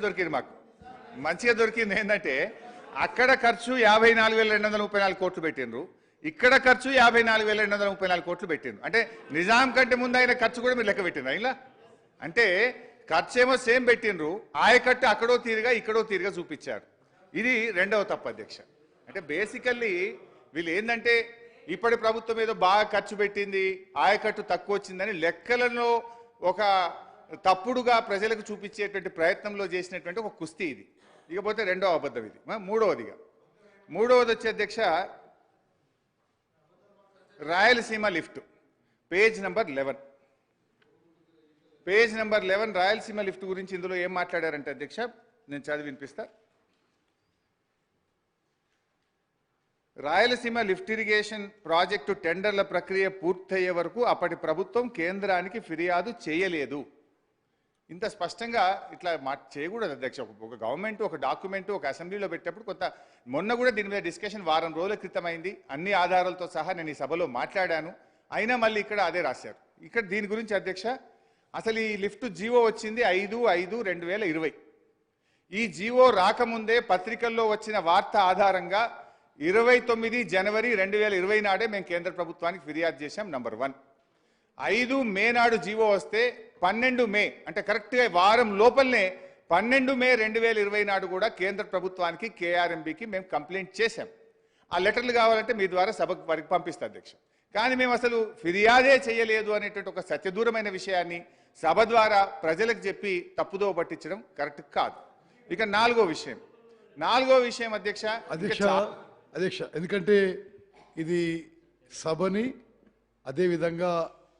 దొరికింది మాకు మంచిగా దొరికింది ఏంటంటే అక్కడ ఖర్చు 54,234 కోట్లు పెట్టిండ్రు, ఇక్కడ ఖర్చు 54,234 కోట్లు పెట్టిండ్రు. అంటే నిజాం కంటే ముందు అయిన ఖర్చు కూడా మీరు లెక్క పెట్టిండ్రు ఇలా. అంటే ఖర్చు ఏమో సేమ్ పెట్టిండ్రు, ఆయకట్టు అక్కడో తీరుగా ఇక్కడో తీరుగా చూపించారు. ఇది రెండవ తప్పు అధ్యక్ష. అంటే బేసికల్లీ వీళ్ళు ఏంటంటే ఇప్పటి ప్రభుత్వం ఏదో బాగా ఖర్చు పెట్టింది, ఆయకట్టు తక్కువ వచ్చిందని లెక్కలలో ఒక తప్పుడుగా ప్రజలకు చూపించేటువంటి ప్రయత్నంలో చేసినటువంటి ఒక కుస్తీ ఇది. ఇకపోతే రెండవ అబద్ధం ఇది. మూడవది వచ్చే అధ్యక్ష Rayalaseema lift page number 11 Rayalaseema lift గురించి ఇందులో ఏం మాట్లాడారంటే అధ్యక్ష నేను చదివి వినిపిస్తా. రాయలసీమ లిఫ్ట్ ఇరిగేషన్ ప్రాజెక్టు టెండర్ల ప్రక్రియ పూర్తయ్యే వరకు అప్పటి ప్రభుత్వం కేంద్రానికి ఫిర్యాదు చేయలేదు. ఇంత స్పష్టంగా ఇట్లా చేయకూడదు అధ్యక్ష. ఒక గవర్నమెంట్ ఒక డాక్యుమెంట్ ఒక అసెంబ్లీలో పెట్టేప్పుడు కొంత మొన్న కూడా దీని మీద డిస్కషన్ వారం రోజుల క్రితం అయింది, అన్ని ఆధారాలతో సహా నేను ఈ సభలో మాట్లాడాను. అయినా మళ్ళీ ఇక్కడ అదే రాశారు. ఇక్కడ దీని గురించి అధ్యక్ష అసలు ఈ లిఫ్ట్ జీవో వచ్చింది 5/5/2020. ఈ జీవో రాకముందే పత్రికల్లో వచ్చిన వార్త ఆధారంగా 29 జనవరి 2020 నాడే మేము కేంద్ర ప్రభుత్వానికి ఫిర్యాదు చేశాం. నంబర్ 1. 5 మే నాడు జీవో వస్తే 12 మే అంటే కరెక్ట్గా వారం లోపలనే 12 మే 2020 నాడు కూడా కేంద్ర ప్రభుత్వానికి కేఆర్ఎంబీకి మేము కంప్లైంట్ చేశాం. ఆ లెటర్లు కావాలంటే మీ ద్వారా సభకు వారికి పంపిస్తా అధ్యక్ష. కానీ మేము అసలు ఫిర్యాదే చేయలేదు అనేటువంటి ఒక సత్యదూరమైన విషయాన్ని సభ ద్వారా ప్రజలకు చెప్పి తప్పుదో పట్టించడం కరెక్ట్ కాదు. ఇక నాలుగో విషయం అధ్యక్ష ఎందుకంటే ఇది సభని అదేవిధంగా